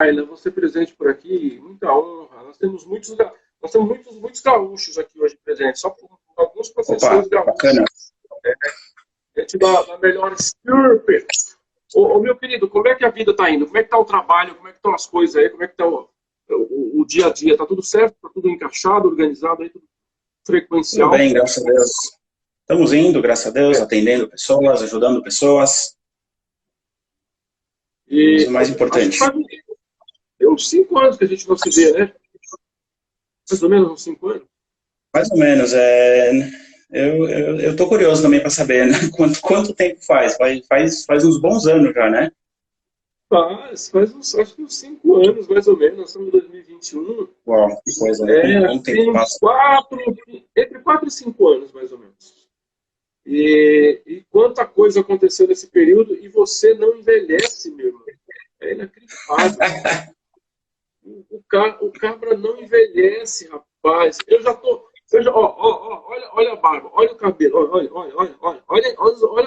Laila, você presente por aqui, muita honra. Nós temos muitos gaúchos aqui hoje presentes, só por alguns Opa, professores gaúchos. bacana. A gente dá melhor super. Ô, meu querido, como é que a vida está indo? Como é que está o trabalho? Como é que estão as coisas aí? Como é que está o dia a dia? Está tudo certo? Está tudo encaixado, organizado aí, tudo Tudo frequencial? bem, graças a Deus. Estamos indo, graças a Deus, atendendo pessoas, ajudando pessoas. Isso é o E mais acho que importante. tem uns 5 anos que a gente não se vê, né? Mais ou menos uns 5 anos. Mais ou menos. Eu tô curioso também para saber, né? Quanto tempo faz? Faz uns bons anos já, né? Acho que uns 5 anos, mais ou menos. Nós estamos em 2021. Uau, que coisa, né? Como o tempo Tem uns passa. entre 4 e 5 anos, mais ou menos. E quanta coisa aconteceu nesse período e você não envelhece, meu irmão. É inacreditável. O cabra não envelhece, rapaz. Olha a barba, olha o cabelo, olha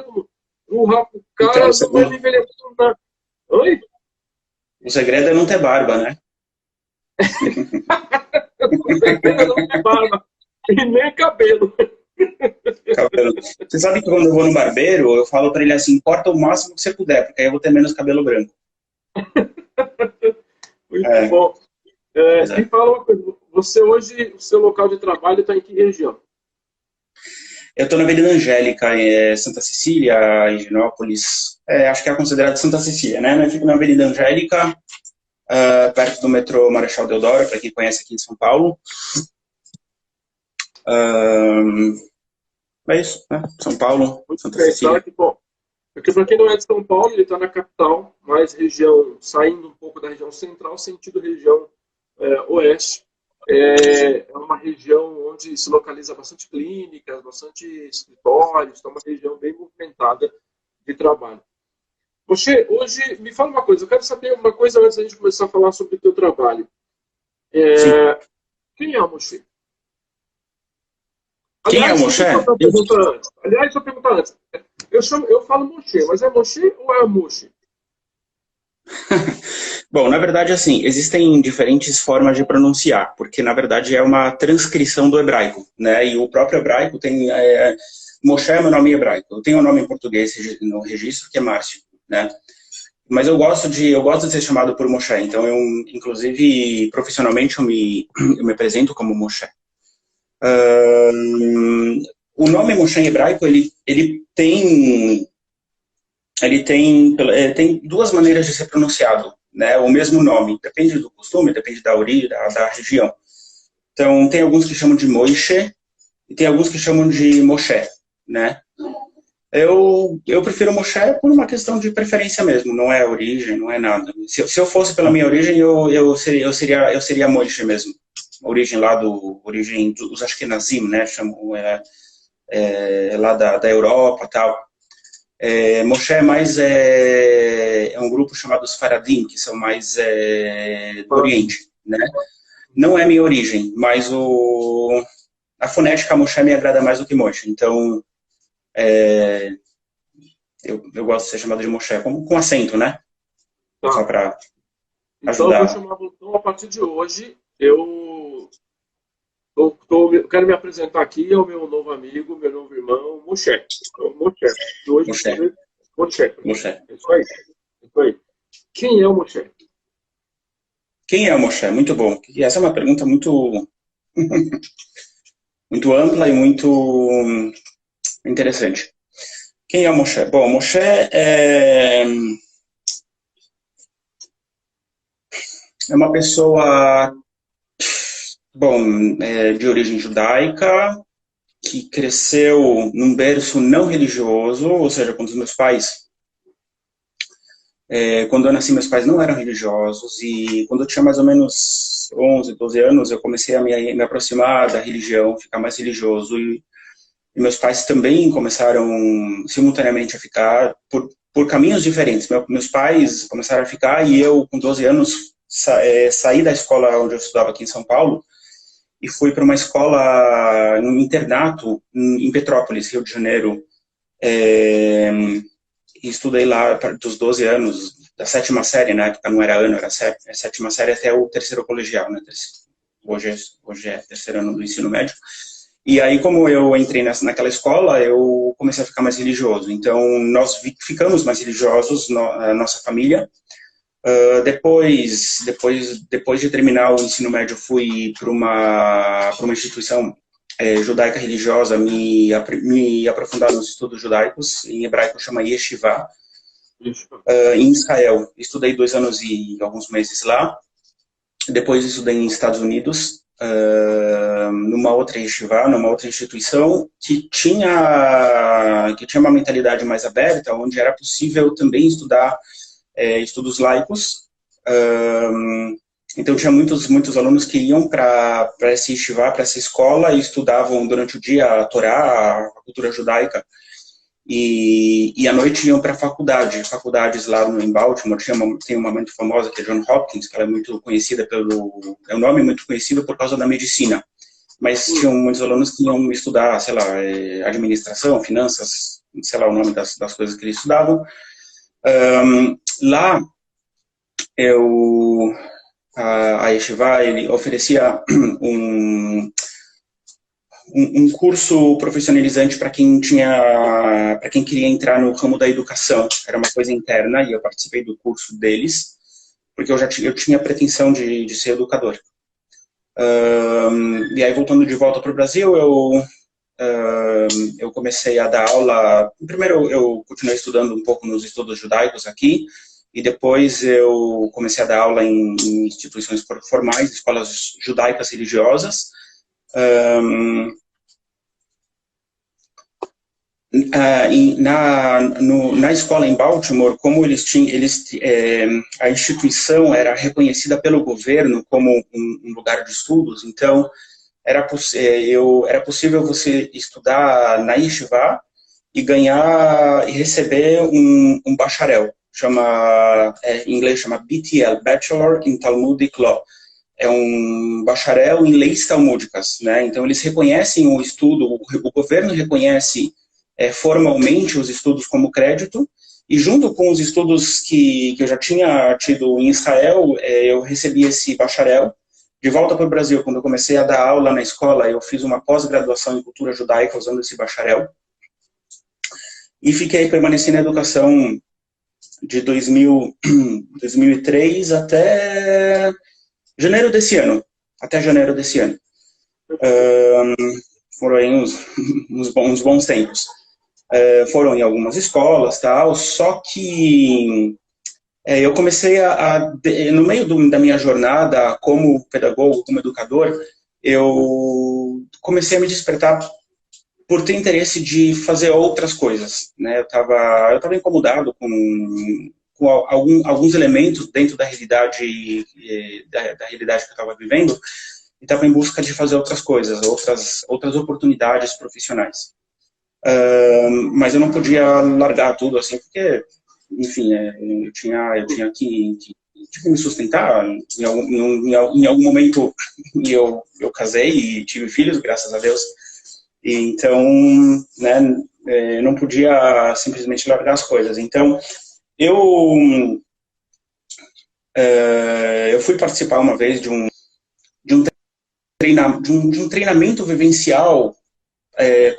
como o Então, cara não vai envelhecer nada. Oi? o segredo é não ter barba, né? Com certeza não tem barba e nem cabelo. Cabelo. Você sabe que quando eu vou no barbeiro, eu falo para ele assim, corta o máximo que você puder, porque aí eu vou ter menos cabelo branco. Muito É, bom. pois Me é. fala uma coisa, você hoje, o seu local de trabalho está em que região? Eu estou na Avenida Angélica, em Santa Cecília, Higienópolis. Acho que é considerado Santa Cecília, né? Eu fico na Avenida Angélica, perto do metrô Marechal Deodoro, para quem conhece aqui em São Paulo. É isso, né? São Paulo, Muito Santa bem, tá? Cecília. Que bom. Porque para quem não é de São Paulo, ele está na capital, mais região, saindo um pouco da região central, sentido região oeste. É uma região onde se localiza bastante clínicas, bastante escritórios, então é uma região bem movimentada de trabalho. Moshe, hoje, me fala uma coisa, eu quero saber uma coisa antes da gente começar a falar sobre o teu trabalho. Sim. Quem é o Moshe? Quem é o Aliás, deixa Moshe? eu te fazer uma pergunta antes. Aliás, deixa eu perguntar antes. Eu falo Moshe, mas é Moshe ou é Moshe? Bom, na verdade, assim, existem diferentes formas de pronunciar, porque, na verdade, é uma transcrição do hebraico, né? E o próprio hebraico tem... Moshe é meu nome em hebraico. Eu tenho um nome em português no registro, que é Márcio, né? Mas eu gosto de ser chamado por Moshe, então inclusive, profissionalmente, eu me apresento como Moshe. O nome Moshe em hebraico, tem duas maneiras de ser pronunciado, né? O mesmo nome, depende do costume, depende da origem, da região. Então, tem alguns que chamam de Moishe e tem alguns que chamam de Moshe, né? Eu prefiro Moshe por uma questão de preferência mesmo, não é origem, não é nada. Se eu fosse pela minha origem, eu seria Moishe mesmo. Origem dos Ashkenazim, né? Chamam, lá da Europa, tal. Moshe é mais é um grupo chamado os Faradim, que são mais do Oriente, né? Não é minha origem, mas a fonética Moshe me agrada mais do que Moshe. Então, eu gosto de ser chamado de Moshe, com acento, né? Só Tá. para Então eu vou ajudar. chamar, então, a partir de hoje, eu quero me apresentar aqui ao meu novo amigo, meu novo irmão, Moshe. Então, Moshe. De hoje, Moshe. Moshe. Moshe. É isso aí. É isso aí. Quem é o Moshe? Quem é o Moshe? Muito bom. E essa é uma pergunta muito, muito ampla e muito interessante. Quem é o Moshe? Bom, Moshe é uma pessoa, bom, de origem judaica, que cresceu num berço não religioso, ou seja, quando eu nasci, meus pais não eram religiosos, e quando eu tinha mais ou menos 11, 12 anos, eu comecei a me aproximar da religião, ficar mais religioso, e meus pais também começaram simultaneamente a ficar por caminhos diferentes. Meus pais começaram a ficar e eu, com 12 anos, saí da escola onde eu estudava aqui em São Paulo e fui para uma escola, um internato em Petrópolis, Rio de Janeiro. E estudei lá dos 12 anos, da sétima série, na época não era ano, era sétima série até o terceiro colegial, né? Hoje é terceiro ano do ensino médio. E aí, como eu entrei naquela escola, eu comecei a ficar mais religioso. Então, nós ficamos mais religiosos, a nossa família. Depois de terminar o ensino médio, fui para uma instituição judaica religiosa, me aprofundar nos estudos judaicos. Em hebraico chama Yeshiva, em Israel. Estudei 2 anos e alguns meses lá. Depois estudei nos Estados Unidos, numa outra yeshiva, numa outra instituição que tinha uma mentalidade mais aberta, onde era possível também estudar estudos laicos. Então tinha muitos alunos que iam para essa yeshiva, para essa escola, e estudavam durante o dia a Torá, a cultura judaica, e à noite iam para faculdades lá em Baltimore. Tem uma muito famosa que é John Hopkins, que ela é muito conhecida é um nome muito conhecido por causa da medicina, mas tinham muitos alunos que iam estudar, sei lá, administração, finanças, sei lá o nome das coisas que eles estudavam. Lá a Yeshiva, ele oferecia um curso profissionalizante para quem queria entrar no ramo da educação. Era uma coisa interna e eu participei do curso deles, porque eu tinha a pretensão de ser educador. E aí, voltando de volta para o Brasil, eu comecei a dar aula. Primeiro, eu continuei estudando um pouco nos estudos judaicos aqui, e depois eu comecei a dar aula em instituições formais, escolas judaicas religiosas. Na escola em Baltimore, como a instituição era reconhecida pelo governo como um lugar de estudos, então era possível você estudar na Yeshiva e receber um bacharel, em inglês chama BTL, Bachelor in Talmudic Law. É um bacharel em leis talmúdicas, né? Então eles reconhecem o estudo, o governo reconhece formalmente os estudos como crédito, e junto com os estudos que eu já tinha tido em Israel, eu recebi esse bacharel. De volta para o Brasil, quando eu comecei a dar aula na escola, eu fiz uma pós-graduação em cultura judaica usando esse bacharel, e permaneci na educação de 2003 até janeiro desse ano. Foram aí uns bons tempos. Foram em algumas escolas, tal, só que eu comecei no meio da minha jornada como pedagogo, como educador, eu comecei a me despertar por ter interesse de fazer outras coisas, né? Eu estava incomodado com alguns elementos dentro da realidade da realidade que eu estava vivendo, e estava em busca de fazer outras coisas, outras oportunidades profissionais. Mas eu não podia largar tudo assim, porque, enfim, eu tinha que me sustentar. Em algum momento eu casei e tive filhos, graças a Deus. E então, né, não podia simplesmente largar as coisas. Então, eu fui participar uma vez de um treinamento vivencial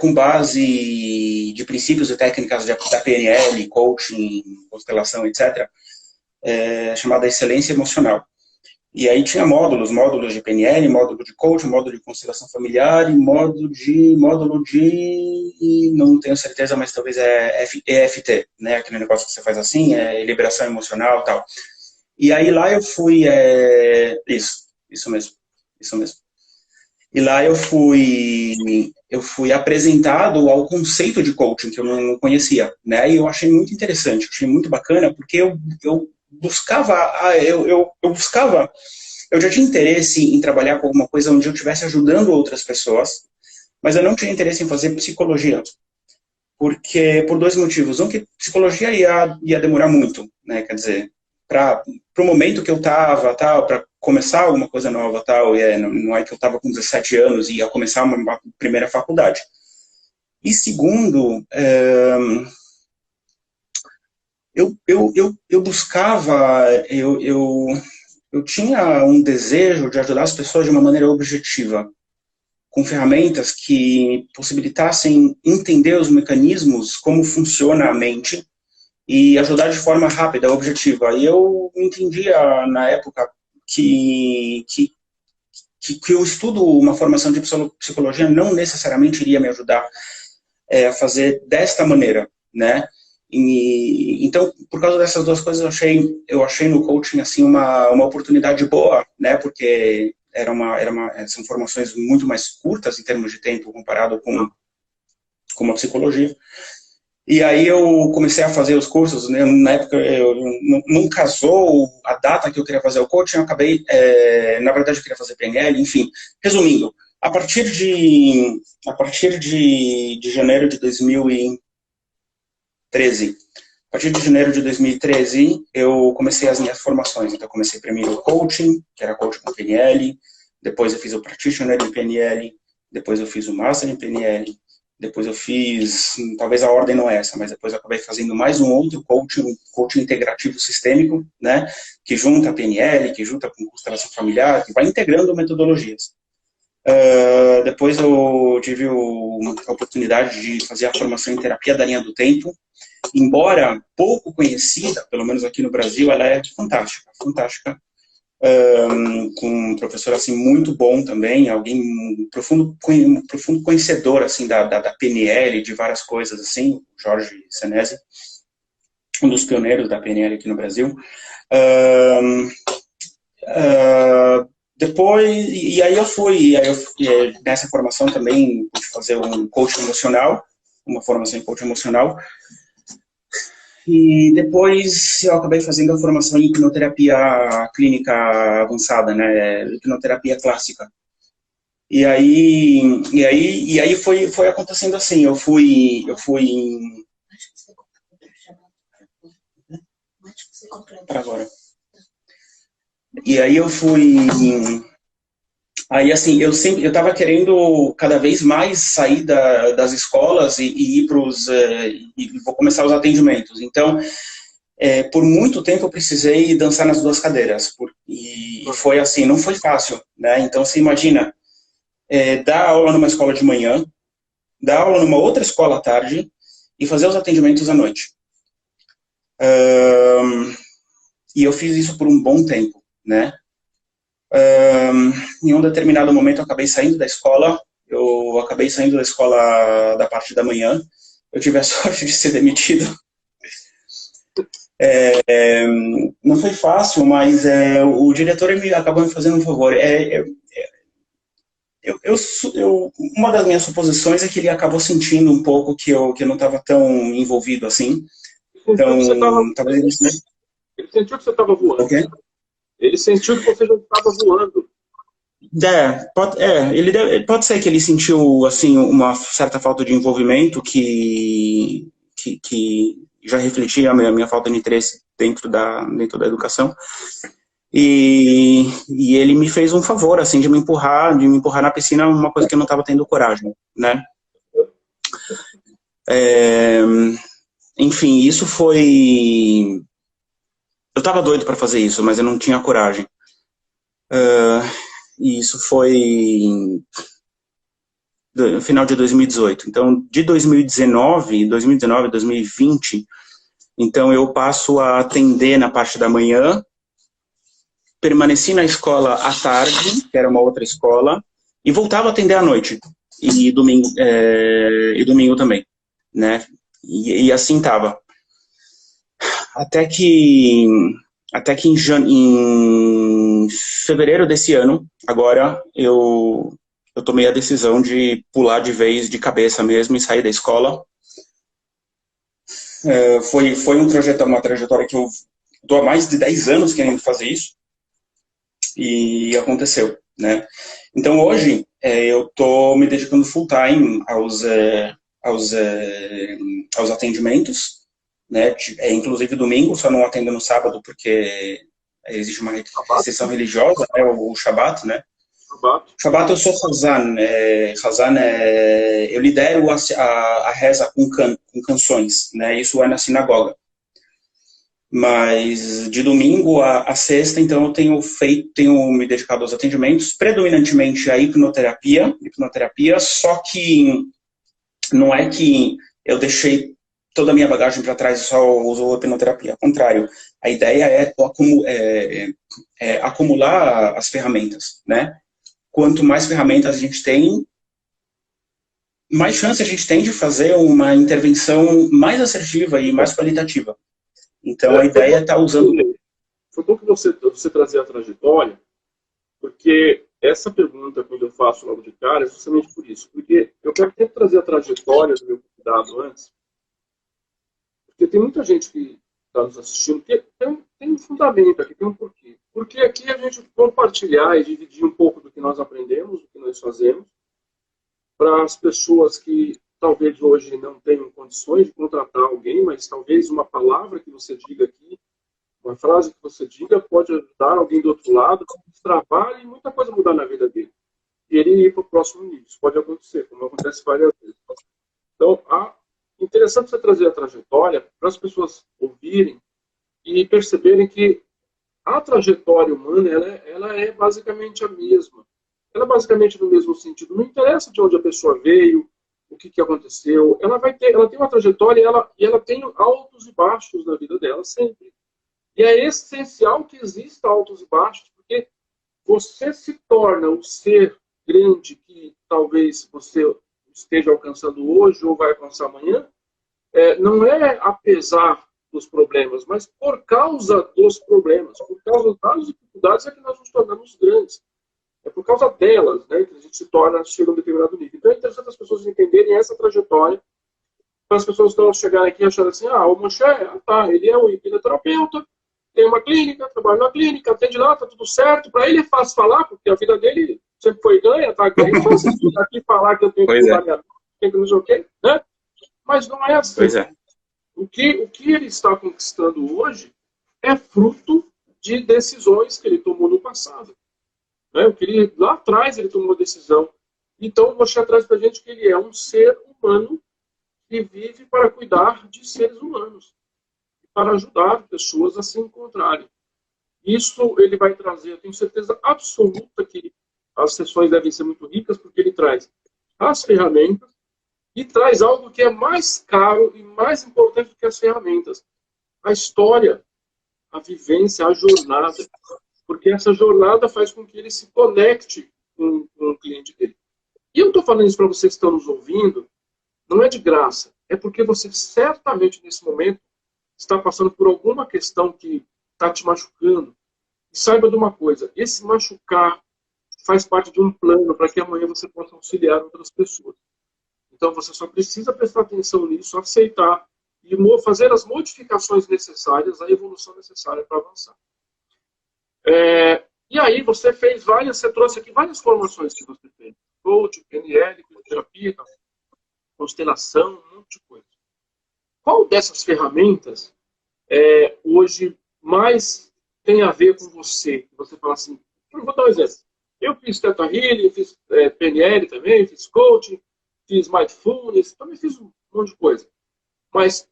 com base de princípios e técnicas da PNL, coaching, constelação, etc., chamada Excelência Emocional. E aí tinha módulos de PNL, módulo de coaching, módulo de constelação familiar e módulo de, não tenho certeza, mas talvez EFT, né? Aquele negócio que você faz assim, liberação emocional e tal. E aí lá eu fui, isso mesmo. E lá eu fui apresentado ao conceito de coaching, que eu não conhecia, né? E eu achei muito interessante, achei muito bacana, porque eu já tinha interesse em trabalhar com alguma coisa onde eu estivesse ajudando outras pessoas, mas eu não tinha interesse em fazer psicologia, porque por 2 motivos. Um, que psicologia ia demorar muito, né? Quer dizer, para o momento que eu estava, para começar alguma coisa nova, tal, não é que eu estava com 17 anos e ia começar uma primeira faculdade. E segundo, eu buscava, eu tinha um desejo de ajudar as pessoas de uma maneira objetiva, com ferramentas que possibilitassem entender os mecanismos, como funciona a mente, e ajudar de forma rápida, objetiva. E eu entendia, na época, que eu estudo uma formação de psicologia não necessariamente iria me ajudar a fazer desta maneira, né? Então, por causa dessas duas coisas, eu achei no coaching assim uma oportunidade boa, né? Porque são formações muito mais curtas em termos de tempo comparado com uma psicologia. E aí eu comecei a fazer os cursos, né? Na época não casou a data que eu queria fazer o coaching, eu acabei, na verdade eu queria fazer PNL, enfim. Resumindo, a partir de janeiro de 2013, a partir de janeiro de 2013, eu comecei as minhas formações. Então, eu comecei primeiro o coaching, que era coaching com PNL, depois eu fiz o practitioner em PNL, depois eu fiz o master em PNL, depois eu fiz, talvez a ordem não é essa, mas depois eu acabei fazendo mais um outro coaching, um coaching integrativo sistêmico, né, que junta a PNL, que junta com constelação familiar, que vai integrando metodologias. Depois eu tive a oportunidade de fazer a formação em terapia da linha do tempo. Embora pouco conhecida, pelo menos aqui no Brasil, ela é fantástica, fantástica. Com um professor assim muito bom também, alguém profundo conhecedor assim da PNL, de várias coisas assim, Jorge Senesi, um dos pioneiros da PNL aqui no Brasil. Depois, e aí eu nessa formação também pude fazer um coaching emocional, uma formação em coaching emocional. E depois eu acabei fazendo a formação em hipnoterapia clínica avançada, né, hipnoterapia clássica. E aí foi acontecendo assim, eu fui para agora. E aí eu fui Aí, assim, eu estava querendo cada vez mais sair das escolas e ir para os... e vou começar os atendimentos. Então, por muito tempo eu precisei dançar nas duas cadeiras. E foi assim, não foi fácil, né? Então, você imagina, dar aula numa escola de manhã, dar aula numa outra escola à tarde e fazer os atendimentos à noite. E eu fiz isso por um bom tempo, né? Em um determinado momento eu acabei saindo da escola, da parte da manhã, eu tive a sorte de ser demitido. Não foi fácil, mas o diretor acabou me fazendo um favor. Uma das minhas suposições é que ele acabou sentindo um pouco que eu não estava tão envolvido assim. Então, talvez ele sentiu que você estava voando. Okay. Ele sentiu que você já estava voando. Pode ser que ele sentiu assim uma certa falta de envolvimento que já refletia a minha falta de interesse dentro da educação. E ele me fez um favor assim de me empurrar na piscina, uma coisa que eu não estava tendo coragem, né? Enfim, isso foi... Eu estava doido para fazer isso, mas eu não tinha coragem. E isso foi no final de 2018. Então, de 2019, 2020, então eu passo a atender na parte da manhã, permaneci na escola à tarde, que era uma outra escola, e voltava a atender à noite, e domingo também, né? E assim estava. Até que em fevereiro desse ano, agora, eu tomei a decisão de pular de vez, de cabeça mesmo, e sair da escola. Foi uma trajetória que eu estou há mais de 10 anos querendo fazer isso, e aconteceu, né? Então, hoje, eu estou me dedicando full time aos atendimentos, né? Inclusive domingo, só não atendo no sábado porque existe uma restrição religiosa, né? O Shabat, né? Shabat eu sou Hazan. Hazan eu lidero a reza com canções, né? Isso é na sinagoga. Mas de domingo a sexta, então, eu tenho me dedicado aos atendimentos, predominantemente à hipnoterapia, só que não é que eu deixei toda a minha bagagem para trás e só uso a hipnoterapia. Ao contrário, a ideia é acumular as ferramentas, né? Quanto mais ferramentas a gente tem, mais chance a gente tem de fazer uma intervenção mais assertiva e mais qualitativa. Então, a ideia é estar usando... Foi bom que você trazer a trajetória, porque essa pergunta, quando eu faço logo de cara, é justamente por isso. Porque eu quero sempre trazer a trajetória do meu convidado antes, porque tem muita gente que está nos assistindo que tem um fundamento aqui, tem um porquê. Porque aqui a gente compartilhar e dividir um pouco do que nós aprendemos, do que nós fazemos, para as pessoas que talvez hoje não tenham condições de contratar alguém, mas talvez uma palavra que você diga aqui, uma frase que você diga pode ajudar alguém do outro lado, destravar e muita coisa mudar na vida dele. E ele ir para o próximo nível. Isso pode acontecer, como acontece várias vezes. Então, interessante você trazer a trajetória para as pessoas ouvirem e perceberem que a trajetória humana ela é basicamente a mesma. Ela é basicamente no mesmo sentido. Não interessa de onde a pessoa veio, o que aconteceu. Ela tem uma trajetória e ela tem altos e baixos na vida dela sempre. E é essencial que exista altos e baixos, porque você se torna o ser grande que talvez você esteja alcançando hoje ou vai alcançar amanhã, não é apesar dos problemas, mas por causa dos problemas, por causa das dificuldades é que nós nos tornamos grandes. É por causa delas, né, que a gente chega a um determinado nível. Então é interessante as pessoas entenderem essa trajetória, para as pessoas não chegarem aqui e acharem assim, o Moshe, ele é um hipnoterapeuta, tem uma clínica, trabalha na clínica, atende lá, tá tudo certo. Para ele é fácil falar, porque a vida dele sempre foi ganha, tá? É fácil aqui falar que eu tenho que mudar minha vida, que não sei o quê, né? Mas não é assim. Pois é. O que ele está conquistando hoje é fruto de decisões que ele tomou no passado. Né? O que lá atrás ele tomou decisão. Então, vou mostrar atrás para a gente que ele é um ser humano que vive para cuidar de seres humanos, para ajudar pessoas a se encontrarem. Isso ele vai trazer, eu tenho certeza absoluta que as sessões devem ser muito ricas, porque ele traz as ferramentas e traz algo que é mais caro e mais importante do que as ferramentas. A história, a vivência, a jornada. Porque essa jornada faz com que ele se conecte com o cliente dele. E eu estou falando isso para vocês que estão nos ouvindo, não é de graça. É porque você certamente, nesse momento, está passando por alguma questão que está te machucando. E saiba de uma coisa, esse machucar faz parte de um plano para que amanhã você possa auxiliar outras pessoas. Então você só precisa prestar atenção nisso, aceitar e fazer as modificações necessárias, a evolução necessária para avançar. E aí você trouxe aqui várias formações que você fez. Coach, PNL, terapia, constelação, um monte de coisa. Qual dessas ferramentas hoje mais tem a ver com você? Você fala assim, eu vou dar um exemplo. Eu fiz Theta Healing, fiz PNL também, fiz coaching, fiz Mindfulness, também fiz um monte de coisa. Mas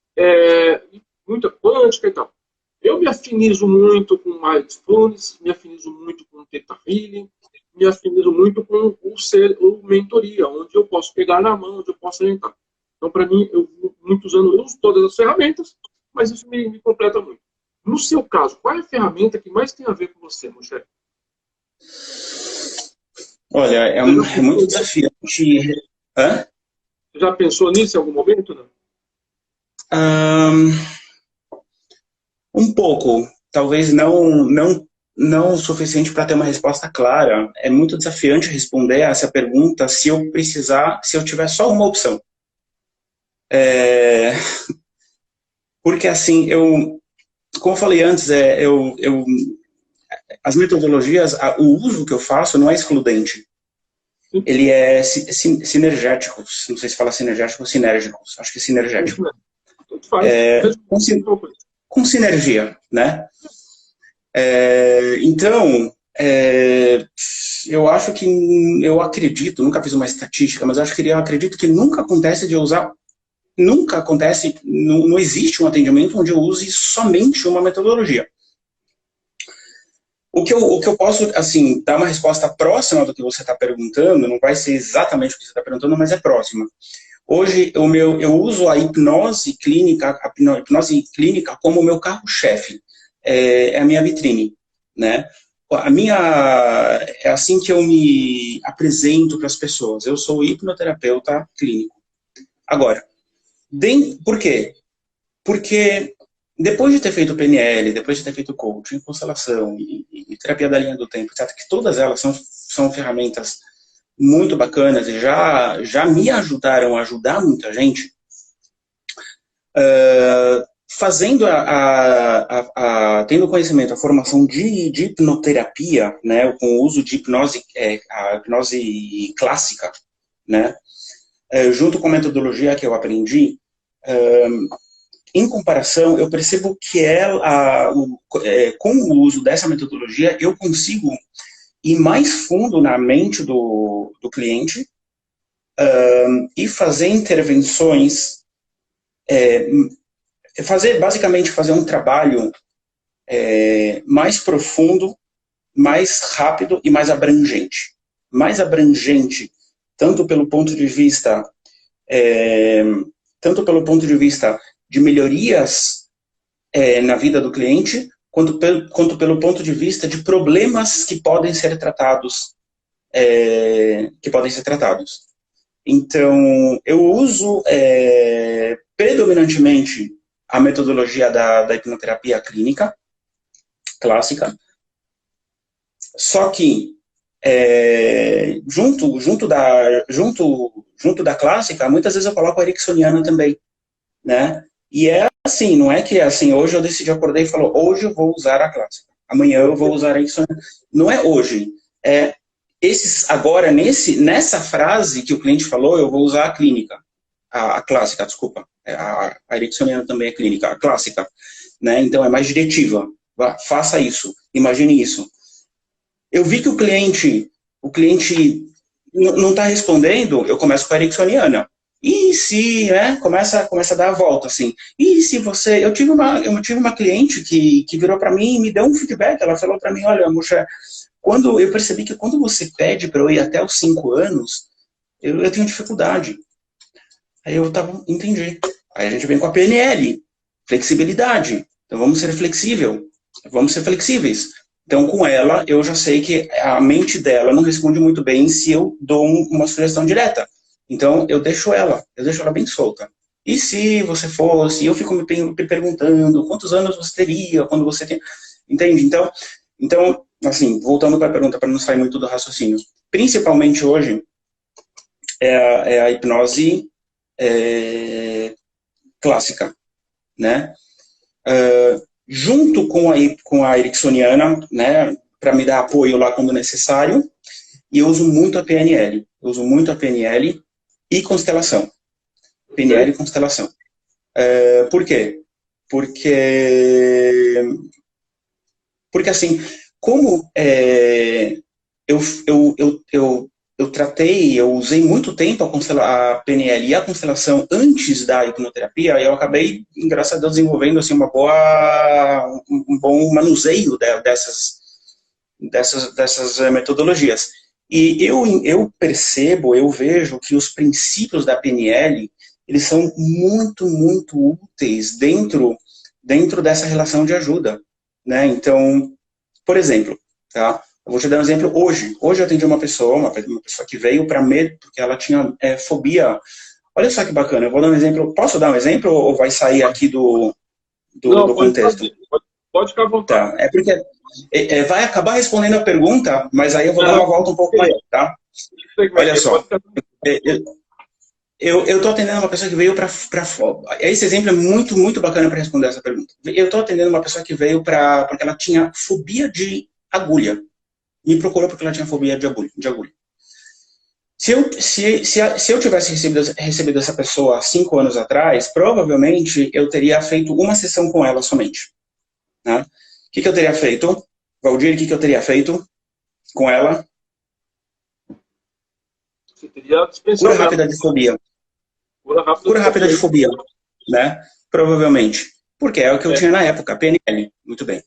muita quântica e tal. Eu me afinizo muito com Mindfulness, me afinizo muito com Theta Healing, me afinizo muito com o mentoria, onde eu posso pegar na mão, onde eu posso orientar. Então, para mim, eu uso todas as ferramentas, mas isso me completa muito. No seu caso, qual é a ferramenta que mais tem a ver com você, Moshe? Olha, é muito desafiante. Hã? Você já pensou nisso em algum momento, não? Um pouco. Talvez não o suficiente para ter uma resposta clara. É muito desafiante responder a essa pergunta se eu tiver só uma opção. Porque assim, como eu falei antes, as metodologias, o uso que eu faço não é excludente. Ele é sinergético. Não sei se fala sinergético ou sinérgico. Acho que é sinergético. Com sinergia, né? Então, eu acredito, nunca fiz uma estatística, mas eu acredito que nunca acontece de eu usar nunca acontece, não existe um atendimento onde eu use somente uma metodologia. O que eu posso, assim, dar uma resposta próxima do que você está perguntando, não vai ser exatamente o que você está perguntando, mas é próxima. Hoje, eu uso a hipnose clínica como o meu carro-chefe. É a minha vitrine, né? É assim que eu me apresento para as pessoas. Eu sou hipnoterapeuta clínico. Agora, por quê? Porque depois de ter feito PNL, depois de ter feito coaching, constelação e terapia da linha do tempo, etc., que todas elas são ferramentas muito bacanas e já me ajudaram a ajudar muita gente, fazendo tendo conhecimento, a formação de hipnoterapia, né, com o uso de hipnose, a hipnose clássica, né, junto com a metodologia que eu aprendi, em comparação, eu percebo que com o uso dessa metodologia, eu consigo ir mais fundo na mente do cliente e fazer intervenções, basicamente fazer um trabalho mais profundo, mais rápido e mais abrangente. Mais abrangente, tanto pelo ponto de vista de melhorias na vida do cliente, quanto pelo ponto de vista de problemas que podem ser tratados. Então, eu uso predominantemente a metodologia da hipnoterapia clínica, clássica, só que junto da clássica, muitas vezes eu coloco a ericksoniana também, né? E assim, não é que assim, hoje eu decidi, acordei e falou, hoje eu vou usar a clássica, amanhã eu vou usar a ericksoniana. Não é hoje, agora, nessa frase que o cliente falou, eu vou usar a clínica, a clássica, desculpa, a ericksoniana também é clínica, a clássica, né? Então é mais diretiva, faça isso, imagine isso. Eu vi que o cliente não está respondendo, eu começo com a ericksoniana. E se, né, começa a dar a volta, assim. E se você... Eu tive uma cliente que virou para mim e me deu um feedback. Ela falou para mim, olha, Muxa, eu percebi que quando você pede para eu ir até os 5 anos, eu tenho dificuldade. Aí eu entendi. Aí a gente vem com a PNL, flexibilidade. Então vamos ser flexíveis. Então, com ela, eu já sei que a mente dela não responde muito bem se eu dou uma sugestão direta. Então, eu deixo ela bem solta. E se você fosse, eu fico me perguntando quantos anos você teria, quando você tem... Entende? Então assim, voltando para a pergunta, para não sair muito do raciocínio, principalmente hoje, é a hipnose clássica, né? Junto com a ericksoniana, né, para me dar apoio lá quando necessário, e eu uso muito a PNL. E constelação. PNL e constelação. Por quê? Porque assim, como eu usei muito tempo a PNL e a constelação antes da hipnoterapia, eu acabei, graças a Deus, desenvolvendo assim, um bom manuseio dessas metodologias. E eu vejo que os princípios da PNL, eles são muito, muito úteis dentro dessa relação de ajuda, né? Então, por exemplo, tá? Eu vou te dar um exemplo hoje. Hoje eu atendi uma pessoa que veio para medo, porque ela tinha fobia. Olha só que bacana, eu vou dar um exemplo. Posso dar um exemplo ou vai sair aqui do contexto? Pode ficar à vontade. Tá, é porque vai acabar respondendo a pergunta, mas aí eu vou dar uma volta um pouco maior, tá? Olha só, eu estou atendendo uma pessoa que veio para... Esse exemplo é muito, muito bacana para responder essa pergunta. Eu estou atendendo uma pessoa que veio porque ela tinha fobia de agulha. Me procurou porque ela tinha fobia de agulha. Se eu tivesse recebido essa pessoa há 5 anos atrás, provavelmente eu teria feito uma sessão com ela somente. Né? O que eu teria feito? Valdir, o que eu teria feito com ela? Você teria Cura rápida de fobia. Cura rápida de fobia, né? Provavelmente. Porque é o que eu tinha na época, PNL. Muito bem.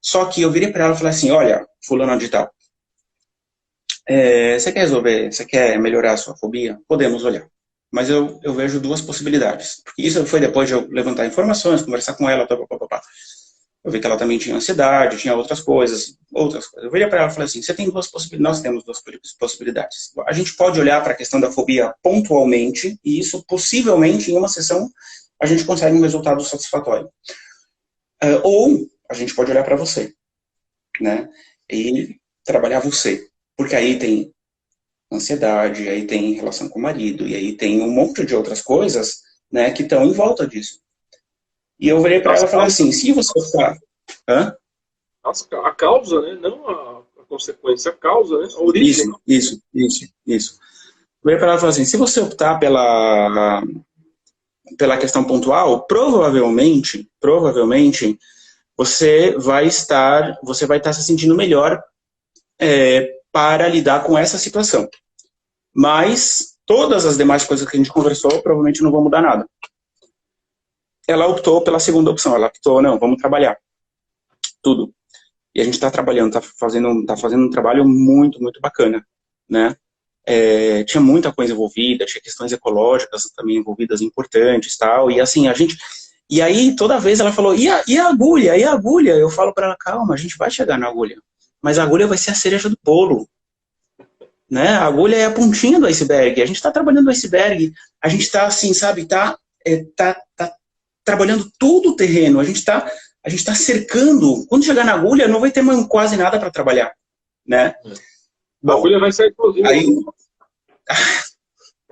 Só que eu virei para ela e falei assim, olha, fulano de tal, você quer resolver, você quer melhorar a sua fobia? Podemos olhar. Mas eu vejo duas possibilidades. Porque isso foi depois de eu levantar informações, conversar com ela, papapá. Eu vi que ela também tinha ansiedade, tinha outras coisas. Eu virei para ela e falei assim, você tem duas possibilidades, nós temos duas possibilidades. A gente pode olhar para a questão da fobia pontualmente, e isso possivelmente em uma sessão a gente consegue um resultado satisfatório. Ou a gente pode olhar para você, né? E trabalhar você. Porque aí tem ansiedade, aí tem relação com o marido, e aí tem um monte de outras coisas, né, que estão em volta disso. E eu virei para ela e falei assim, se você ficar... A causa, né? Não a consequência, a causa, né? A origem. Isso. Eu virei para ela e falei assim, se você optar pela questão pontual, provavelmente, você vai estar se sentindo melhor para lidar com essa situação. Mas todas as demais coisas que a gente conversou provavelmente não vão mudar nada. Ela optou pela segunda opção. Ela optou, não, vamos trabalhar. Tudo. E a gente está trabalhando, está fazendo um trabalho muito, muito bacana, né? Tinha muita coisa envolvida, tinha questões ecológicas também envolvidas importantes, tal. E assim, e aí toda vez ela falou, e a agulha? E a agulha? Eu falo para ela, calma, a gente vai chegar na agulha. Mas a agulha vai ser a cereja do bolo. Né? A agulha é a pontinha do iceberg. A gente está trabalhando no iceberg. A gente está assim, sabe? Tá trabalhando todo o terreno. A gente tá cercando. Quando chegar na agulha, não vai ter mais quase nada para trabalhar, né? Bom, a agulha vai sair sozinha. Aí,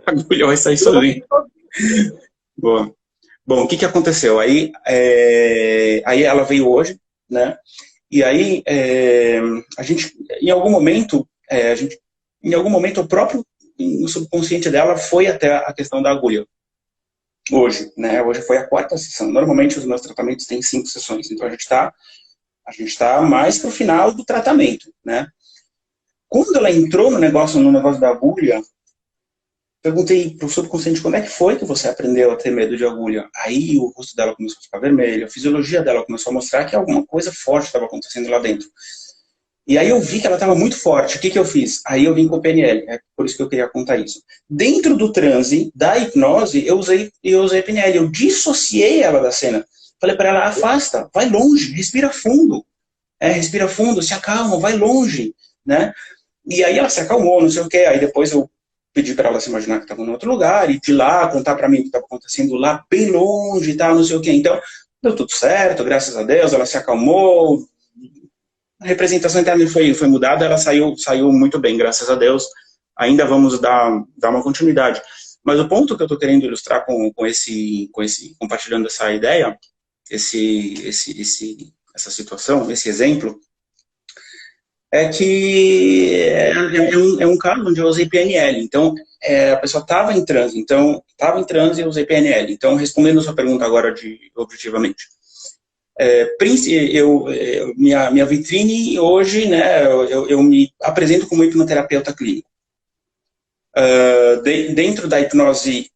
a agulha vai sair sozinha. Boa. Bom, o que aconteceu? Aí ela veio hoje, né? E aí a gente, em algum momento, o próprio subconsciente dela foi até a questão da agulha. Hoje, né? Hoje foi a 4ª sessão. Normalmente os meus tratamentos têm 5 sessões, então a gente tá mais pro final do tratamento, né? Quando ela entrou no negócio da agulha, perguntei pro subconsciente, quando é que foi que você aprendeu a ter medo de agulha? Aí o rosto dela começou a ficar vermelho, a fisiologia dela começou a mostrar que alguma coisa forte estava acontecendo lá dentro. E aí eu vi que ela estava muito forte. O que eu fiz? Aí eu vim com o PNL. É por isso que eu queria contar isso. Dentro do transe, da hipnose, eu usei PNL. Eu dissociei ela da cena. Falei para ela, afasta, vai longe, respira fundo. Respira fundo, se acalma, vai longe. Né? E aí ela se acalmou, não sei o quê. Aí depois eu pedi para ela se imaginar que estava em outro lugar e de lá contar para mim o que estava acontecendo lá bem longe e tal, não sei o quê. Então, deu tudo certo, graças a Deus, ela se acalmou. A representação interna foi mudada, ela saiu muito bem, graças a Deus. Ainda vamos dar uma continuidade. Mas o ponto que eu estou querendo ilustrar compartilhando essa ideia, essa situação, esse exemplo, é que é um caso onde eu usei PNL. Então, a pessoa estava em transe, e eu usei PNL. Então, respondendo a sua pergunta agora objetivamente. Minha vitrine hoje, né, eu me apresento como hipnoterapeuta clínico. Dentro da hipnose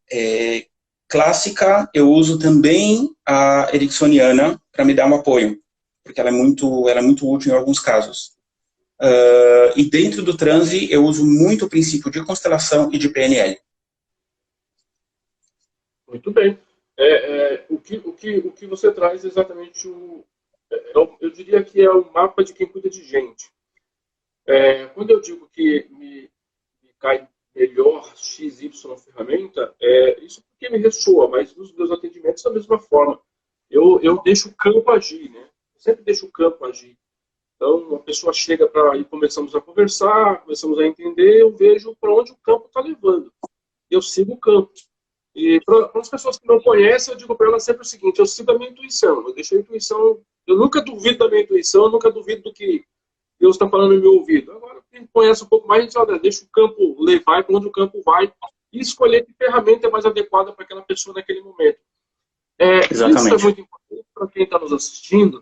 clássica, eu uso também a ericksoniana para me dar um apoio, porque ela é muito útil em alguns casos. E dentro do transe, eu uso muito o princípio de constelação e de PNL. Muito bem. O que você traz é exatamente eu diria que é o mapa de quem cuida de gente. Quando eu digo que me cai melhor XY ferramenta, isso porque me ressoa, mas nos meus atendimentos da mesma forma. Eu deixo o campo agir, né? Eu sempre deixo o campo agir. Então, a pessoa chega para e começamos a conversar, começamos a entender, eu vejo para onde o campo está levando. Eu sigo o campo. E para as pessoas que não conhecem, eu digo para elas sempre o seguinte, eu sigo a minha intuição, eu deixo a intuição, eu nunca duvido da minha intuição, eu nunca duvido do que Deus está falando no meu ouvido. Agora, quem conhece um pouco mais, a gente olha, deixa o campo levar para onde o campo vai e escolher que ferramenta é mais adequada para aquela pessoa naquele momento. Exatamente. Isso é muito importante para quem está nos assistindo,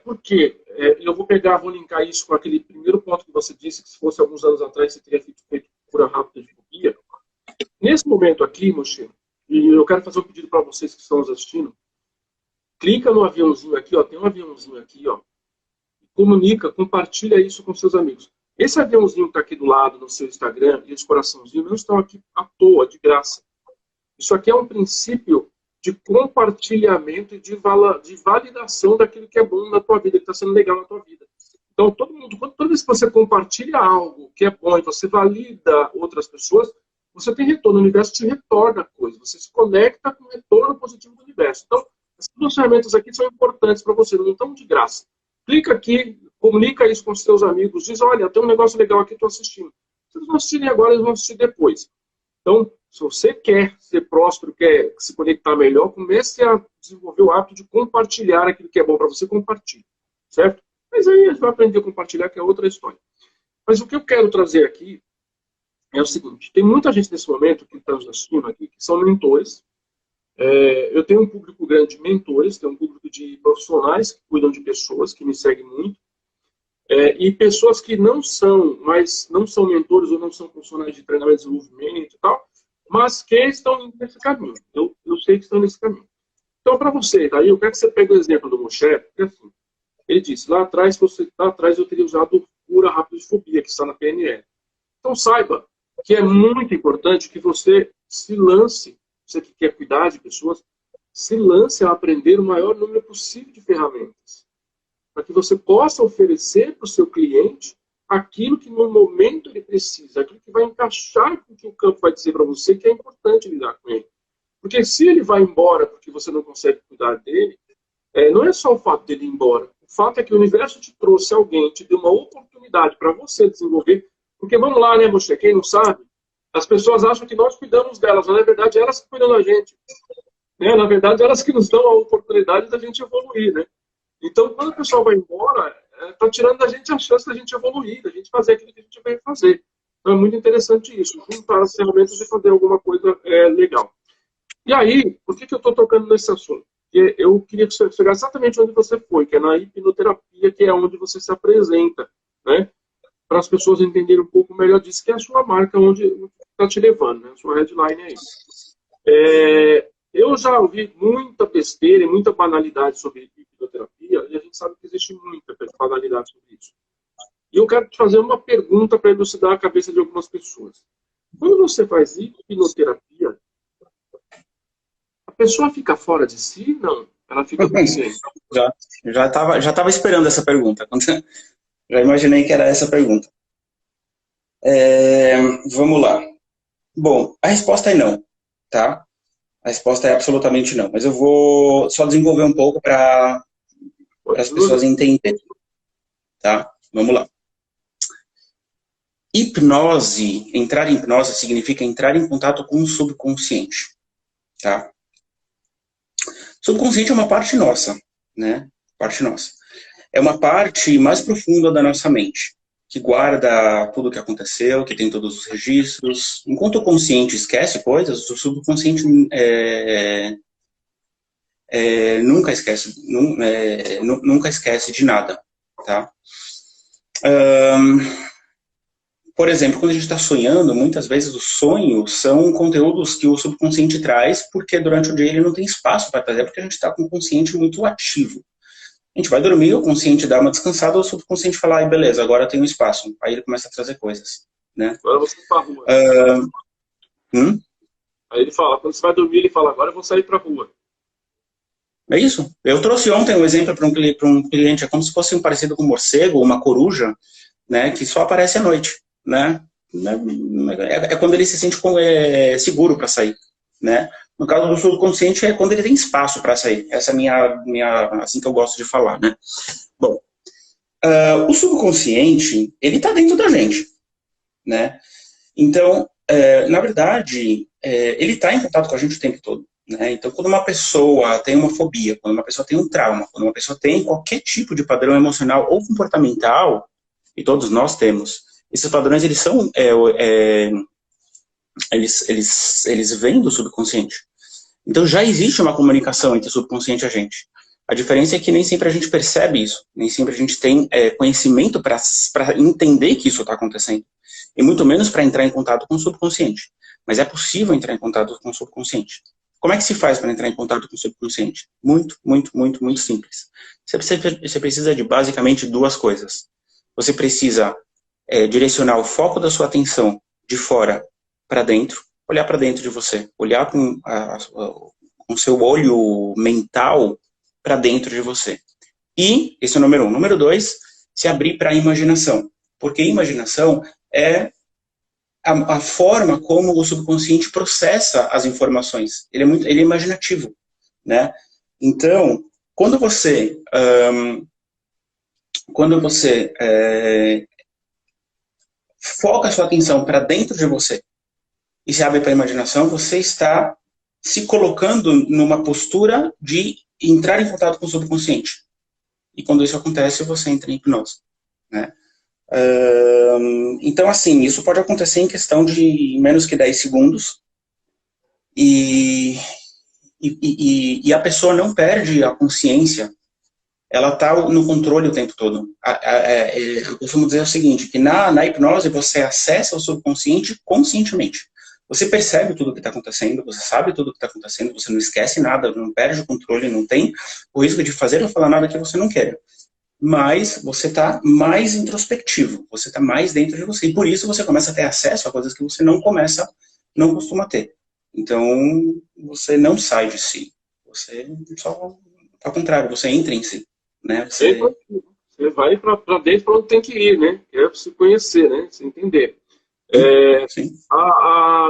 porque eu vou linkar isso com aquele primeiro ponto que você disse, que se fosse alguns anos atrás você teria feito cura rápida de fobia. Nesse momento aqui, Moshe, e eu quero fazer um pedido para vocês que estão nos assistindo, clica no aviãozinho aqui, ó, tem um aviãozinho aqui, ó, comunica, compartilha isso com seus amigos. Esse aviãozinho que está aqui do lado no seu Instagram e esse coraçãozinho não estão aqui à toa, de graça. Isso aqui é um princípio de compartilhamento e de validação daquilo que é bom na tua vida, que está sendo legal na tua vida. Então, toda vez que você compartilha algo que é bom e você valida outras pessoas, você tem retorno. O universo te retorna coisas. Você se conecta com o retorno positivo do universo. Então, essas duas ferramentas aqui são importantes para você, não estão de graça. Clica aqui, comunica isso com os seus amigos, diz, olha, tem um negócio legal aqui, estou assistindo. Se eles não assistirem agora, eles vão assistir depois. Então, se você quer ser próspero, quer se conectar melhor, comece a desenvolver o hábito de compartilhar aquilo que é bom para você, compartilhe, certo? Mas aí a gente vai aprender a compartilhar, que é outra história. Mas o que eu quero trazer aqui é o seguinte, tem muita gente nesse momento que está nos assistindo aqui, que são mentores. Eu tenho um público grande de mentores, tenho um público de profissionais que cuidam de pessoas, que me seguem muito, e pessoas que não são mentores ou não são profissionais de treinamento e desenvolvimento e tal, mas que estão nesse caminho. Eu sei que estão nesse caminho. Então, para você, daí, eu quero que você pegue o exemplo do Moshe, porque assim, ele disse, lá atrás eu teria usado cura rápida de fobia, que está na PNL. Então, saiba que é muito importante que você se lance, você que quer cuidar de pessoas, se lance a aprender o maior número possível de ferramentas, para que você possa oferecer para o seu cliente aquilo que no momento ele precisa, aquilo que vai encaixar com o que o campo vai dizer para você, que é importante lidar com ele. Porque se ele vai embora porque você não consegue cuidar dele, não é só o fato dele ir embora. O fato é que o universo te trouxe alguém, te deu uma oportunidade para você desenvolver. Porque vamos lá, né, Moshe? Quem não sabe, as pessoas acham que nós cuidamos delas, mas na verdade elas que cuidam da gente. Na verdade, elas que nos dão a oportunidade da gente evoluir, né? Então, quando o pessoal vai embora, está tirando da gente a chance da gente evoluir, da gente fazer aquilo que a gente veio fazer. Então, é muito interessante isso, juntar as ferramentas e fazer alguma coisa legal. E aí, por que eu estou tocando nesse assunto? Porque eu queria que você chegasse exatamente onde você foi, que é na hipnoterapia, que é onde você se apresenta, né? Para as pessoas entenderem um pouco melhor disso, que é a sua marca, onde está te levando, né? A sua headline é isso. Eu já ouvi muita besteira e muita banalidade sobre hipnoterapia, e a gente sabe que existe muita banalidade sobre isso. E eu quero te fazer uma pergunta para elucidar a cabeça de algumas pessoas. Quando você faz hipnoterapia, a pessoa fica fora de si? Não. Ela fica consciente. Já tava esperando essa pergunta. Já imaginei que era essa a pergunta. Vamos lá. Bom, a resposta é não, tá? A resposta é absolutamente não. Mas eu vou só desenvolver um pouco para as pessoas entenderem, tá? Vamos lá. Hipnose, entrar em hipnose significa entrar em contato com o subconsciente, tá? Subconsciente é uma parte nossa, né? Parte nossa. É uma parte mais profunda da nossa mente, que guarda tudo o que aconteceu, que tem todos os registros. Enquanto o consciente esquece coisas, o subconsciente nunca esquece de nada, tá? Por exemplo, quando a gente está sonhando, muitas vezes os sonhos são conteúdos que o subconsciente traz, porque durante o dia ele não tem espaço para trazer, porque a gente está com o consciente muito ativo. A gente vai dormir, o consciente dá uma descansada, o subconsciente fala, beleza, agora eu tenho espaço. Aí ele começa a trazer coisas, né? Agora você vai pra rua. Aí ele fala, quando você vai dormir, ele fala, agora eu vou sair pra rua. É isso. Eu trouxe ontem um exemplo para um cliente, é como se fosse um parecido com um morcego, uma coruja, né, que só aparece à noite, né? É quando ele se sente seguro para sair, né? No caso do subconsciente é quando ele tem espaço para sair. Essa é assim que eu gosto de falar, né? Bom, o subconsciente, ele está dentro da gente, né? Então, na verdade, ele está em contato com a gente o tempo todo, né? Então, quando uma pessoa tem uma fobia, quando uma pessoa tem um trauma, quando uma pessoa tem qualquer tipo de padrão emocional ou comportamental, e todos nós temos, esses padrões, eles são... Eles vêm do subconsciente. Então já existe uma comunicação entre o subconsciente e a gente. A diferença é que nem sempre a gente percebe isso, nem sempre a gente tem conhecimento para entender que isso está acontecendo, e muito menos para entrar em contato com o subconsciente. mas é possível entrar em contato com o subconsciente. Como é que se faz para entrar em contato com o subconsciente? Muito, muito, muito, muito simples. Você precisa de basicamente duas coisas. Você precisa direcionar o foco da sua atenção de fora para dentro, olhar para dentro de você, olhar com o seu olho mental para dentro de você. E, esse é o número 1. Número 2, se abrir para a imaginação. Porque a imaginação é a forma como o subconsciente processa as informações. Ele é imaginativo, né? Então, quando você foca a sua atenção para dentro de você e se abre para a imaginação, você está se colocando numa postura de entrar em contato com o subconsciente. E quando isso acontece, você entra em hipnose, né? Então, assim, isso pode acontecer em questão de menos que 10 segundos e a pessoa não perde a consciência, ela está no controle o tempo todo. Eu costumo dizer o seguinte, que na hipnose você acessa o subconsciente conscientemente. Você percebe tudo o que está acontecendo, você sabe tudo o que está acontecendo, você não esquece nada, não perde o controle, não tem o risco de fazer ou falar nada que você não quer. Mas você está mais introspectivo, você está mais dentro de você. E por isso você começa a ter acesso a coisas que você não costuma ter. Então, você não sai de si. Você só, ao contrário, você entra em si. Né? Você vai para dentro para onde tem que ir, né? É se conhecer, né? Se entender. Sim.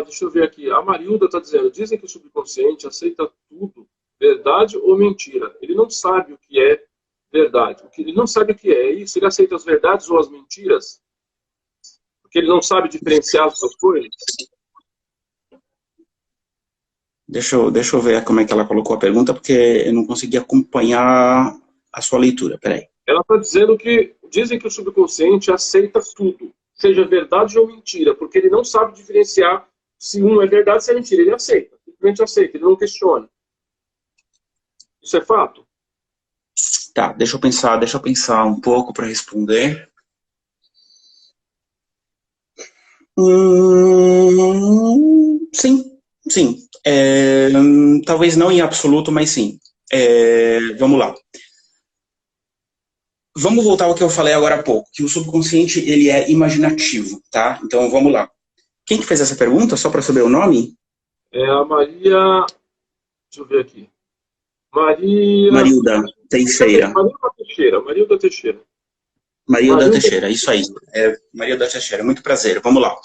Deixa eu ver aqui. A Marilda está dizendo, dizem que o subconsciente aceita tudo, verdade ou mentira. Ele não sabe o que é verdade. Ele não sabe o que é isso. Ele aceita as verdades ou as mentiras? Porque ele não sabe diferenciar as duas coisas? Deixa eu ver como é que ela colocou a pergunta, porque eu não consegui acompanhar a sua leitura. Peraí. Ela está dizendo que dizem que o subconsciente aceita tudo, seja verdade ou mentira, porque ele não sabe diferenciar se um é verdade ou se é mentira. Ele aceita, simplesmente aceita, ele não questiona. Isso é fato? Tá, deixa eu pensar um pouco para responder. Sim. Talvez não em absoluto, mas sim. Vamos lá. Vamos voltar ao que eu falei agora há pouco, que o subconsciente ele é imaginativo, tá? Então vamos lá. Quem que fez essa pergunta, só para saber o nome? É a Maria... Deixa eu ver aqui. Marilda Teixeira. Marilda Teixeira. Marilda Teixeira, isso aí. Marilda Teixeira, muito prazer. Vamos lá.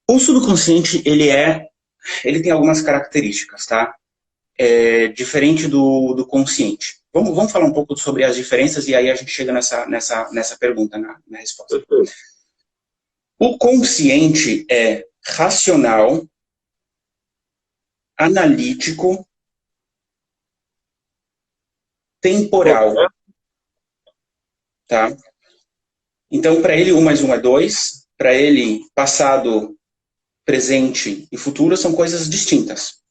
O subconsciente, ele tem algumas características, tá? Diferente do consciente. Vamos falar um pouco sobre as diferenças e aí a gente chega nessa pergunta, na resposta. Perfeito. O consciente é racional, analítico, temporal. Tá? Então, para ele, 1 mais 1 é 2. Para ele, passado, presente e futuro são coisas distintas.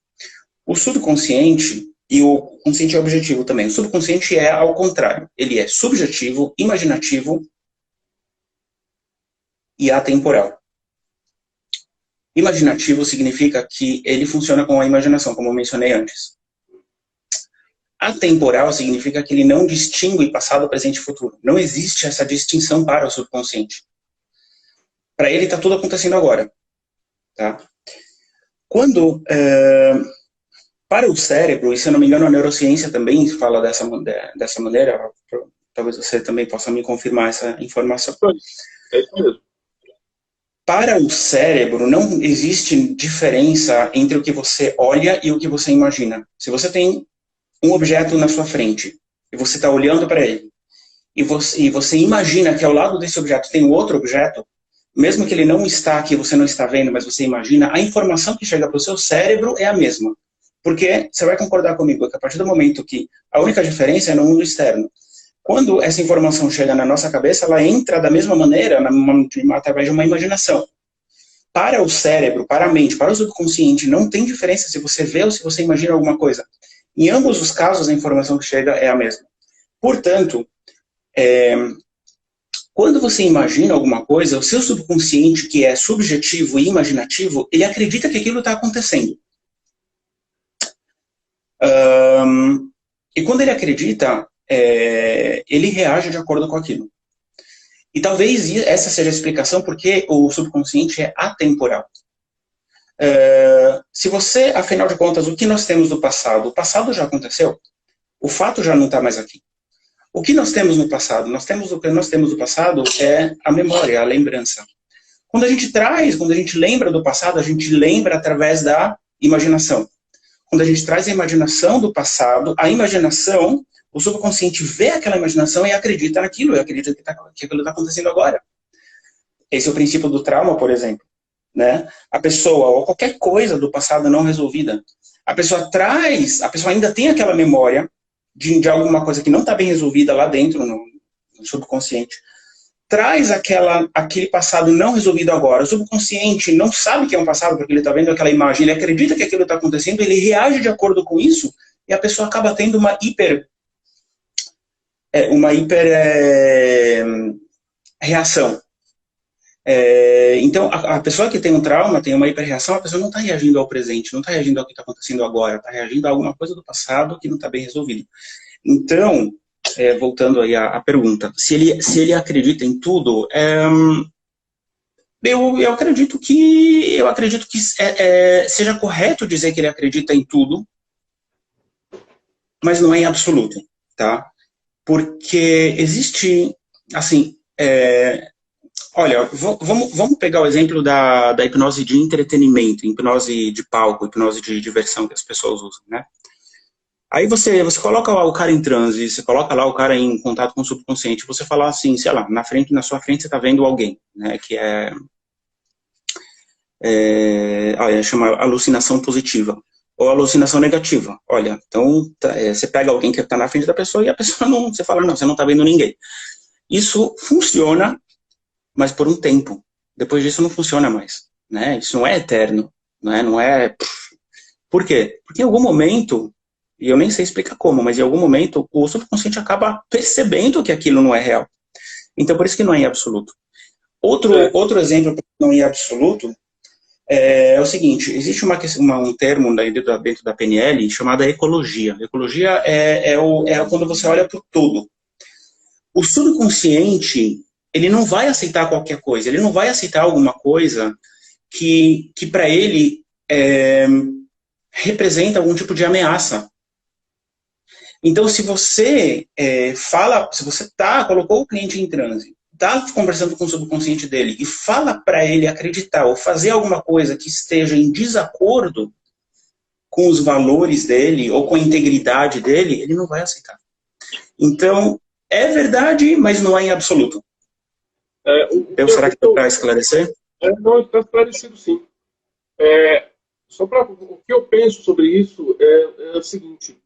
O subconsciente e o consciente é objetivo também. O subconsciente é ao contrário. Ele é subjetivo, imaginativo e atemporal. Imaginativo significa que ele funciona com a imaginação, como eu mencionei antes. Atemporal significa que ele não distingue passado, presente e futuro. Não existe essa distinção para o subconsciente. Para ele está tudo acontecendo agora. Tá? Quando... para o cérebro, e se eu não me engano a neurociência também fala dessa maneira, talvez você também possa me confirmar essa informação. É isso mesmo. Para o cérebro não existe diferença entre o que você olha e o que você imagina. Se você tem um objeto na sua frente e você está olhando para ele e você imagina que ao lado desse objeto tem outro objeto, mesmo que ele não está aqui, você não está vendo, mas você imagina, a informação que chega para o seu cérebro é a mesma. Porque você vai concordar comigo que a partir do momento que a única diferença é no mundo externo. Quando essa informação chega na nossa cabeça, ela entra da mesma maneira, através de uma imaginação. Para o cérebro, para a mente, para o subconsciente, não tem diferença se você vê ou se você imagina alguma coisa. Em ambos os casos, a informação que chega é a mesma. Portanto, Quando você imagina alguma coisa, o seu subconsciente, que é subjetivo e imaginativo, ele acredita que aquilo está acontecendo. E quando ele acredita, ele reage de acordo com aquilo. E talvez essa seja a explicação porque o subconsciente é atemporal. Se você, afinal de contas, o que nós temos do passado? O passado já aconteceu. O fato já não está mais aqui. O que nós temos no passado? O que nós temos no passado é a memória, a lembrança. Quando a gente lembra do passado, a gente lembra através da imaginação. Quando a gente traz a imaginação do passado, a imaginação, o subconsciente vê aquela imaginação e acredita naquilo, e acredita que aquilo está acontecendo agora. Esse é o princípio do trauma, por exemplo. Né? A pessoa, ou qualquer coisa do passado não resolvida, a pessoa ainda tem aquela memória de alguma coisa que não está bem resolvida lá dentro, no subconsciente, traz aquele passado não resolvido agora. O subconsciente não sabe que é um passado, porque ele está vendo aquela imagem, ele acredita que aquilo está acontecendo, ele reage de acordo com isso, e a pessoa acaba tendo uma hiper reação. Então, a pessoa que tem um trauma, tem uma hiperreação, a pessoa não está reagindo ao presente, não está reagindo ao que está acontecendo agora, está reagindo a alguma coisa do passado que não está bem resolvido. Então, voltando aí à pergunta, se ele acredita em tudo, eu acredito que seja correto dizer que ele acredita em tudo, mas não é em absoluto, tá? Porque existe, assim, olha, vamos pegar o exemplo da hipnose de entretenimento, hipnose de palco, hipnose de diversão que as pessoas usam, né? Aí você coloca lá o cara em transe, você coloca lá o cara em contato com o subconsciente, você fala assim, sei lá, na sua frente você está vendo alguém, né, que chama alucinação positiva, ou alucinação negativa. Olha, então você pega alguém que está na frente da pessoa e a pessoa não, você fala, não, você não está vendo ninguém. Isso funciona, mas por um tempo. Depois disso não funciona mais, né? Isso não é eterno, né? Não é... Por quê? Porque em algum momento, e eu nem sei explicar como, mas em algum momento o subconsciente acaba percebendo que aquilo não é real. Então por isso que não é em absoluto. Outro exemplo que não é em absoluto é o seguinte, existe um termo dentro da PNL chamado ecologia. Ecologia é quando você olha para o todo. O subconsciente, ele não vai aceitar qualquer coisa, ele não vai aceitar alguma coisa que para ele representa algum tipo de ameaça. Então, se você colocou o cliente em transe, está conversando com o subconsciente dele e fala para ele acreditar ou fazer alguma coisa que esteja em desacordo com os valores dele ou com a integridade dele, ele não vai aceitar. Então, é verdade, mas não é em absoluto. Será que dá para esclarecer? Não, está esclarecido sim. O que eu penso sobre isso é o seguinte,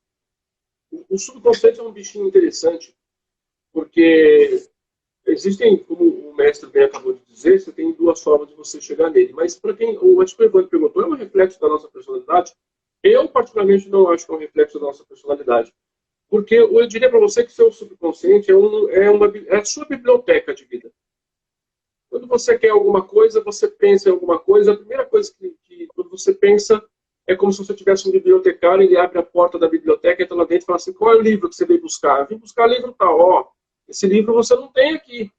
o subconsciente é um bichinho interessante, porque existem, como o mestre bem acabou de dizer, você tem duas formas de você chegar nele, mas para quem, acho que o Evandro perguntou, é um reflexo da nossa personalidade? Eu, particularmente, não acho que é um reflexo da nossa personalidade, porque eu diria para você que seu subconsciente é a sua biblioteca de vida. Quando você quer alguma coisa, você pensa em alguma coisa, a primeira coisa que quando você pensa é como se você tivesse um bibliotecário, ele abre a porta da biblioteca, entra lá dentro e fala assim, qual é o livro que você veio buscar? Eu vim buscar livro tal, esse livro você não tem aqui.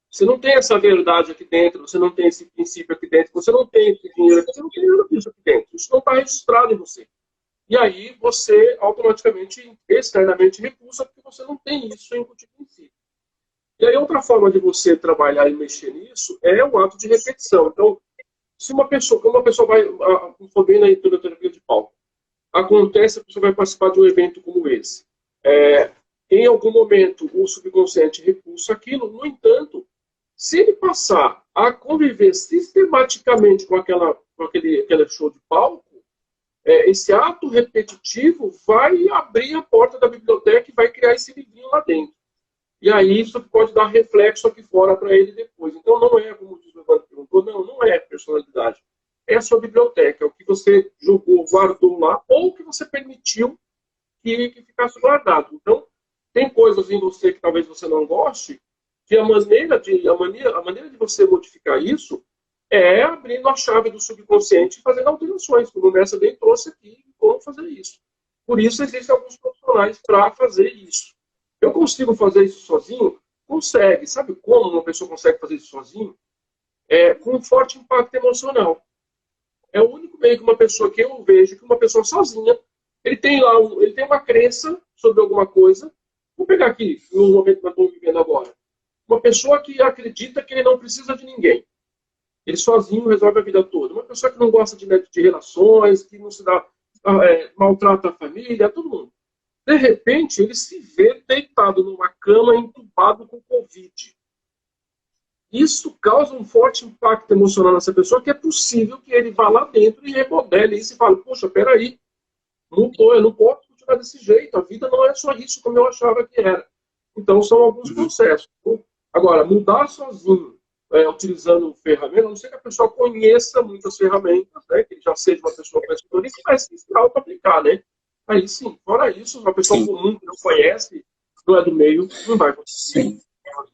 Você não tem essa verdade aqui dentro, você não tem esse princípio aqui dentro, você não tem esse dinheiro aqui, você não tem nada disso aqui dentro. Isso não está registrado em você. E aí você automaticamente, externamente, recusa porque você não tem isso embutido em si. E aí outra forma de você trabalhar e mexer nisso é o ato de repetição. Então, se uma pessoa vai, for bem na terapia de palco, acontece, a pessoa vai participar de um evento como esse. Em algum momento, o subconsciente repulsa aquilo, no entanto, se ele passar a conviver sistematicamente com aquele show de palco, esse ato repetitivo vai abrir a porta da biblioteca e vai criar esse livrinho lá dentro. E aí isso pode dar reflexo aqui fora para ele depois. Então não é, como o Evandro perguntou, não é personalidade. É a sua biblioteca, é o que você jogou, guardou lá, ou que você permitiu que ficasse guardado. Então, tem coisas em você que talvez você não goste, que a maneira de você modificar isso é abrindo a chave do subconsciente e fazendo alterações, como o Mestre bem trouxe aqui, como fazer isso. Por isso existem alguns profissionais para fazer isso. Eu consigo fazer isso sozinho? Consegue. Sabe como uma pessoa consegue fazer isso sozinho? Com um forte impacto emocional. É o único meio que uma pessoa que eu vejo, que uma pessoa sozinha, ele tem uma crença sobre alguma coisa. Vou pegar aqui, no momento que nós estamos vivendo agora. Uma pessoa que acredita que ele não precisa de ninguém. Ele sozinho resolve a vida toda. Uma pessoa que não gosta de relações, que não se dá, maltrata a família, todo mundo. De repente, ele se vê deitado numa cama, entubado com Covid. Isso causa um forte impacto emocional nessa pessoa, que é possível que ele vá lá dentro e remodele isso e fale, poxa, peraí, eu não posso continuar desse jeito, a vida não é só isso como eu achava que era. Então, são alguns processos. Agora, mudar sozinho, utilizando ferramentas, a não ser que a pessoa conheça muitas ferramentas, né, que ele já seja uma pessoa conhecedora e comece a ensinar para aplicar, né? Aí sim, fora isso, uma pessoa comum que não conhece, não é do meio, não vai conseguir.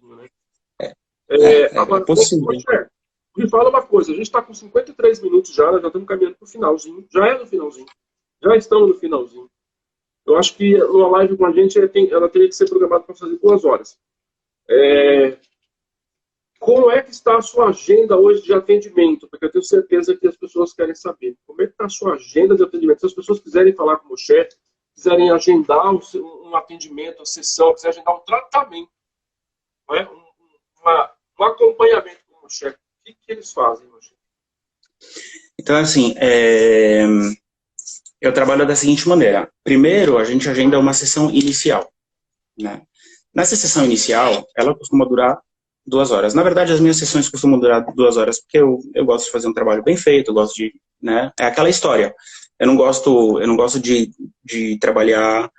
Né? Agora, possível. Me fala uma coisa, a gente está com 53 minutos já, nós já estamos caminhando para o finalzinho, já é no finalzinho, já estamos no finalzinho. Eu acho que uma live com a gente, ela teria que ser programada para fazer 2 horas. Como é que está a sua agenda hoje de atendimento? Porque eu tenho certeza que as pessoas querem saber. Como é que está a sua agenda de atendimento? Se as pessoas quiserem falar com o chefe, quiserem agendar um atendimento, uma sessão, quiserem agendar um tratamento, né? Um acompanhamento com o chefe, o que eles fazem, meu chefe? Então, assim, eu trabalho da seguinte maneira. Primeiro, a gente agenda uma sessão inicial, né? Nessa sessão inicial, ela costuma durar 2 horas. Na verdade, as minhas sessões costumam durar 2 horas, porque eu gosto de fazer um trabalho bem feito, eu gosto de, né? É aquela história. Eu não gosto de trabalhar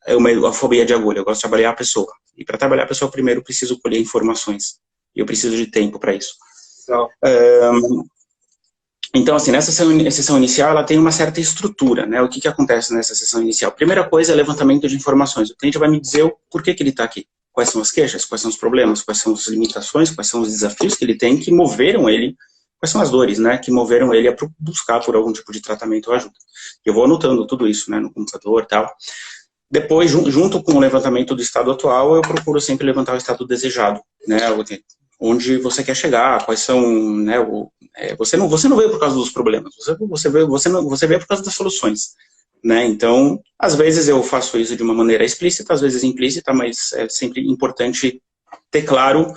a fobia de agulha, eu gosto de trabalhar a pessoa. E para trabalhar a pessoa, primeiro, eu preciso colher informações. E eu preciso de tempo para isso. Então, assim, nessa sessão inicial, ela tem uma certa estrutura, né? O que acontece nessa sessão inicial? Primeira coisa é levantamento de informações. O cliente vai me dizer o porquê que ele está aqui. Quais são as queixas, quais são os problemas, quais são as limitações, quais são os desafios que ele tem, que moveram ele, quais são as dores, né? Que moveram ele a buscar por algum tipo de tratamento ou ajuda. Eu vou anotando tudo isso, né? No computador e tal. Depois, junto com o levantamento do estado atual, eu procuro sempre levantar o estado desejado, né? Onde você quer chegar, quais são, né, você não veio por causa dos problemas, você veio por causa das soluções, né? Então, às vezes eu faço isso de uma maneira explícita, às vezes implícita, mas é sempre importante ter claro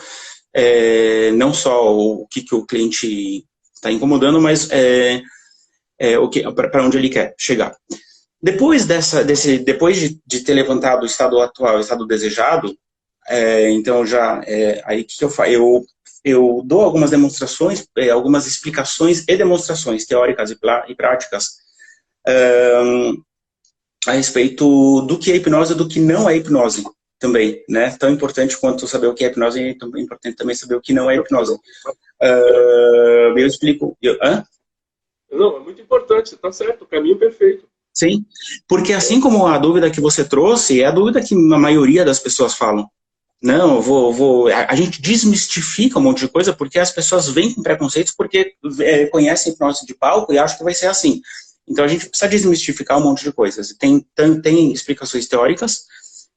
não só o que o cliente está incomodando, mas para onde ele quer chegar. Depois de ter levantado o estado atual, o estado desejado, então aí o que eu faço? Eu dou algumas demonstrações, algumas explicações e demonstrações teóricas e práticas a respeito do que é hipnose e do que não é hipnose também, né? Tão importante quanto saber o que é hipnose, é importante também saber o que não é hipnose. Eu explico... Não, é muito importante, tá certo, o caminho perfeito. Sim, porque assim como a dúvida que você trouxe, é a dúvida que a maioria das pessoas falam. Não, a gente desmistifica um monte de coisa porque as pessoas vêm com preconceitos porque conhecem hipnose de palco e acham que vai ser assim. Então a gente precisa desmistificar um monte de coisas. Tem explicações teóricas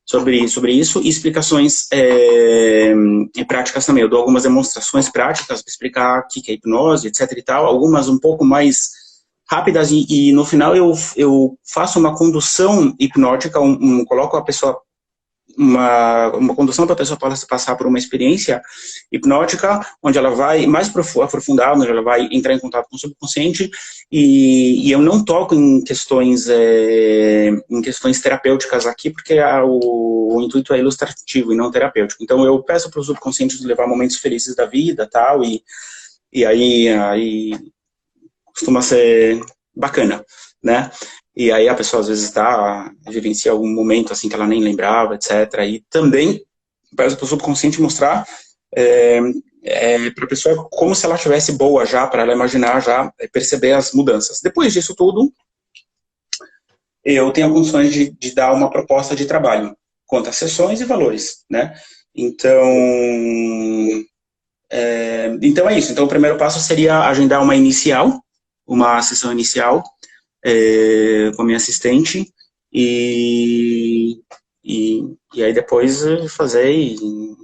sobre isso e explicações práticas também. Eu dou algumas demonstrações práticas para explicar o que é hipnose, etc e tal, algumas um pouco mais rápidas e no final eu faço uma condução hipnótica, coloco a pessoa uma condução para a pessoa passar por uma experiência hipnótica, onde ela vai mais aprofundar, onde ela vai entrar em contato com o subconsciente, e eu não toco em questões terapêuticas aqui, porque o intuito é ilustrativo e não terapêutico. Então eu peço para o subconsciente levar momentos felizes da vida, tal, e aí costuma ser bacana, né? E aí a pessoa às vezes vivencia algum momento assim que ela nem lembrava, etc. E também peço para o subconsciente mostrar para a pessoa como se ela estivesse boa já, para ela imaginar já, perceber as mudanças. Depois disso tudo, eu tenho condições de dar uma proposta de trabalho quanto a sessões e valores, né? Então, então é isso. Então o primeiro passo seria agendar uma sessão inicial com a minha assistente e aí depois fazer e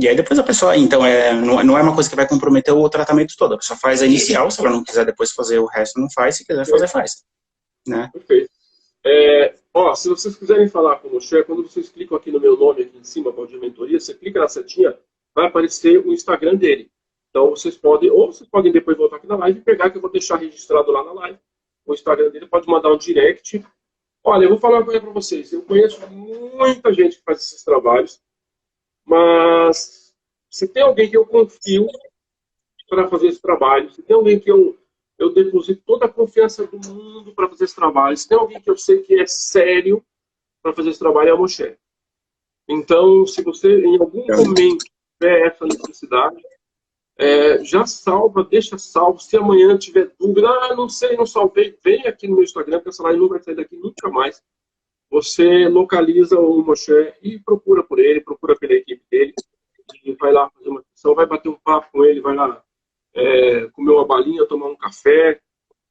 aí depois a pessoa, então não é uma coisa que vai comprometer o tratamento todo, a pessoa faz a inicial, se ela não quiser depois fazer o resto, não faz, se quiser fazer, faz. Né? Perfeito. Se vocês quiserem falar com o Moshe, quando vocês clicam aqui no meu nome, aqui em cima, Valdir Mentoria, você clica na setinha, vai aparecer o Instagram dele. Então vocês podem depois voltar aqui na live e pegar, que eu vou deixar registrado lá na live. O Instagram dele pode mandar um direct. Olha, eu vou falar uma coisa para vocês. Eu conheço muita gente que faz esses trabalhos, mas se tem alguém que eu confio para fazer esse trabalho, se tem alguém que eu deposito toda a confiança do mundo para fazer esse trabalho, se tem alguém que eu sei que é sério para fazer esse trabalho, é o Moshe. Então, se você em algum momento tiver essa necessidade, já salva, deixa salvo. Se amanhã tiver dúvida, não sei, não salvei, vem aqui no meu Instagram, porque essa live não vai sair daqui nunca mais. Você localiza o Moshe e procura por ele, procura pela equipe dele, e vai lá fazer uma sessão, vai bater um papo com ele, vai lá comer uma balinha, tomar um café,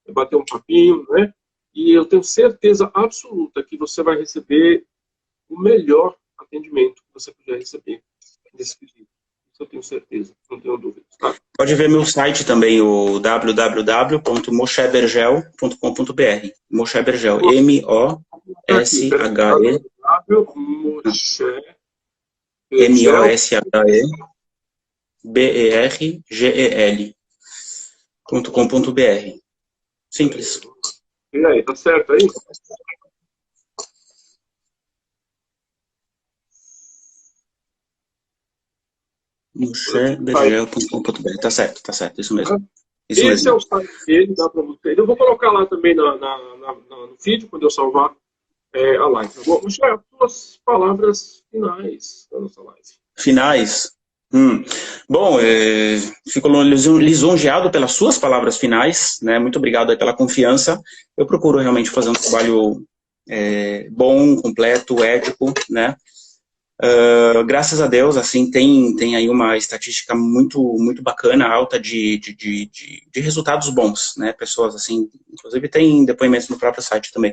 bater um papinho, né? E eu tenho certeza absoluta que você vai receber o melhor atendimento que você puder receber nesse pedido. Isso eu tenho certeza, não tenho dúvidas. Tá? Pode ver meu site também, o www.moshebergel.com.br. Moshe Bergel, M-O-S-H-E M-O-S-H-E-B-E-R-G-E-L.com.br. Simples. E aí, tá certo aí? moshebergel.com.br. Tá certo, isso mesmo. Isso Esse mesmo. é o site dele, dá para você. Eu vou colocar lá também no feed, quando eu salvar a live. Tá bom? Moshe, as suas palavras finais da nossa live. Finais? Bom, fico lisonjeado pelas suas palavras finais, né? Muito obrigado aí pela confiança. Eu procuro realmente fazer um trabalho bom, completo, ético, né? Graças a Deus, assim, tem aí uma estatística muito, muito bacana, alta de resultados bons, né? Pessoas, assim, inclusive tem depoimentos no próprio site também.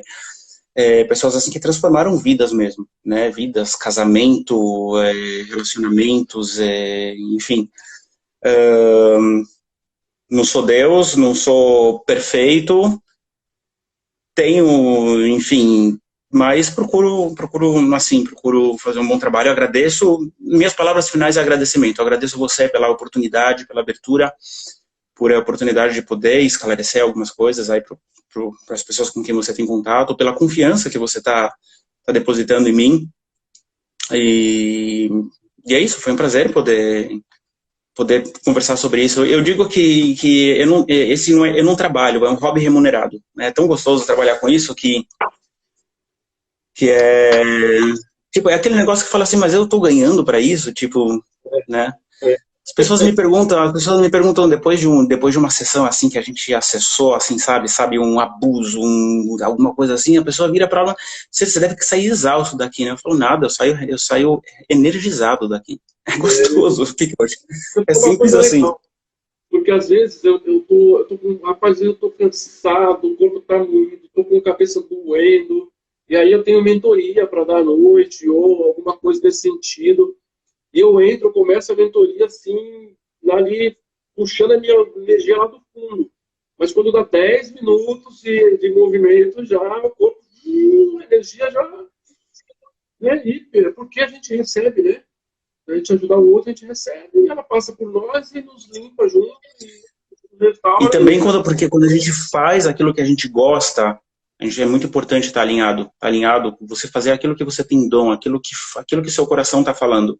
Pessoas assim que transformaram vidas mesmo, né? Vidas, casamento, relacionamentos, enfim. Não sou Deus, não sou perfeito, tenho, enfim, mas procuro fazer um bom trabalho. Eu agradeço, minhas palavras finais é agradecimento. Eu agradeço você pela oportunidade, pela abertura, por a oportunidade de poder esclarecer algumas coisas aí para as pessoas com quem você tem contato, pela confiança que você está depositando em mim. E é isso, foi um prazer poder conversar sobre isso. Eu digo que eu não trabalho, é um hobby remunerado. É tão gostoso trabalhar com isso que é tipo, é aquele negócio que fala assim, mas eu estou ganhando para isso, tipo, né? As pessoas me perguntam depois de uma sessão assim que a gente acessou, assim, sabe, um abuso, alguma coisa assim, a pessoa vira para ela, você deve sair exausto daqui, né? Eu falo, nada, eu saio energizado daqui. É gostoso, é simples assim. Legal, porque às vezes eu tô cansado, o corpo tá moído, tô com a cabeça doendo, e aí eu tenho mentoria para dar à noite, ou alguma coisa desse sentido. E eu começo a mentoria assim, ali, puxando a minha energia lá do fundo. Mas quando dá 10 minutos de movimento, já o corpo, a energia já. E aí, porque a gente recebe, né? A gente ajudar o outro, a gente recebe, e ela passa por nós e nos limpa junto. E também porque quando a gente faz aquilo que a gente gosta, é muito importante estar alinhado, você fazer aquilo que você tem dom, aquilo que seu coração está falando.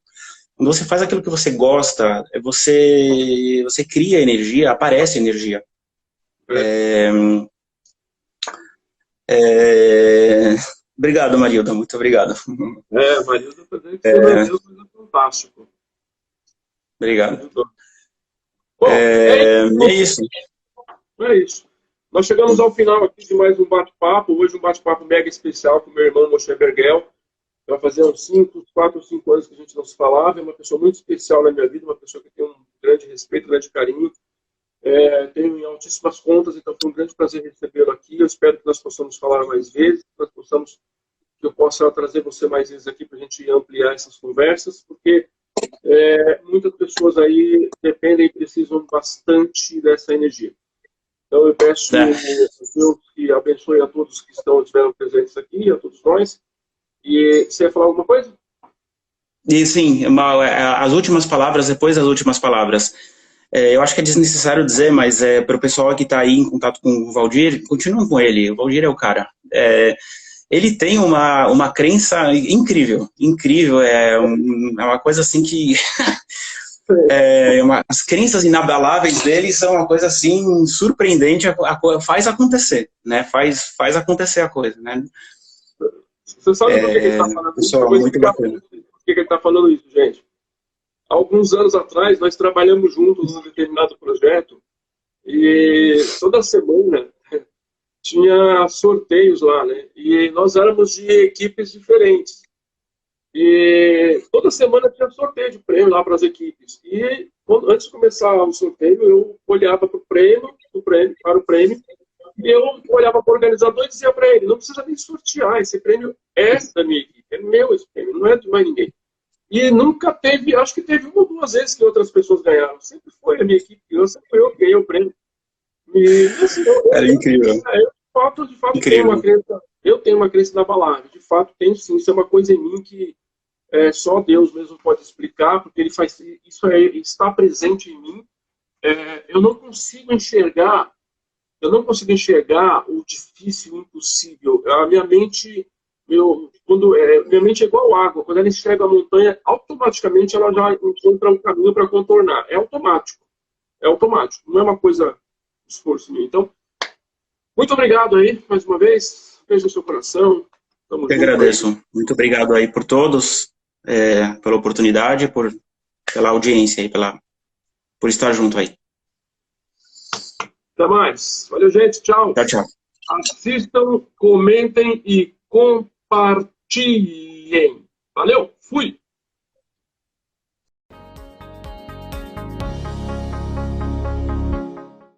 Quando você faz aquilo que você gosta, você cria energia, aparece energia. Obrigado, Marilda, muito obrigado. Marilda é fantástico. Obrigado. Bom, é isso. É isso. Nós chegamos ao final aqui de mais um bate-papo. Hoje um bate-papo mega especial com o meu irmão Moshe Bergel. vai fazer uns 4 ou 5 anos que a gente não se falava. É uma pessoa muito especial na minha vida, uma pessoa que tem um grande respeito, um grande carinho. Tenho em altíssimas contas, então foi um grande prazer recebê-lo aqui. Eu espero que nós possamos falar mais vezes, que eu possa trazer você mais vezes aqui para a gente ampliar essas conversas, porque muitas pessoas aí dependem e precisam bastante dessa energia. Então eu peço a Deus que abençoe a todos que estiveram presentes aqui, a todos nós. E você ia falar alguma coisa? E sim, as últimas palavras, depois das últimas palavras. Eu acho que é desnecessário dizer, mas para o pessoal que está aí em contato com o Valdir, continuem com ele. O Valdir é o cara. Ele tem uma crença incrível, incrível. É uma coisa assim que... as crenças inabaláveis dele são uma coisa assim surpreendente, faz acontecer, né? Faz acontecer a coisa, né? Você sabe por que ele está falando isso? Pessoal, muito bacana. Por que ele está falando isso, gente? Há alguns anos atrás, nós trabalhamos juntos num determinado projeto e toda semana tinha sorteios lá, né? E nós éramos de equipes diferentes. E toda semana tinha sorteio de prêmio lá para as equipes. E antes de começar o sorteio, eu olhava para o prêmio, e eu olhava para o organizador e dizia para ele: não precisa nem sortear, esse prêmio é da minha equipe, é meu esse prêmio, não é de mais ninguém. E nunca teve, acho que teve 1 ou 2 vezes que outras pessoas ganharam. Sempre foi a minha equipe, sempre foi eu que ganhei o prêmio. E assim, Era incrível. De fato incrível. Eu tenho uma crença inabalável. De fato, tenho sim. Isso é uma coisa em mim que só Deus mesmo pode explicar, porque ele faz isso, está presente em mim. Eu não consigo enxergar o difícil, o impossível. A minha mente, minha mente é igual água. Quando ela enxerga a montanha, automaticamente ela já encontra um caminho para contornar. É automático. Não é uma coisa de esforço meu. Então, muito obrigado aí, mais uma vez. Beijo no seu coração. Eu agradeço. Muito obrigado aí por todos, pela oportunidade, pela audiência aí, por estar junto aí. Até mais. Valeu, gente. Tchau. Tchau. Assistam, comentem e compartilhem. Valeu. Fui.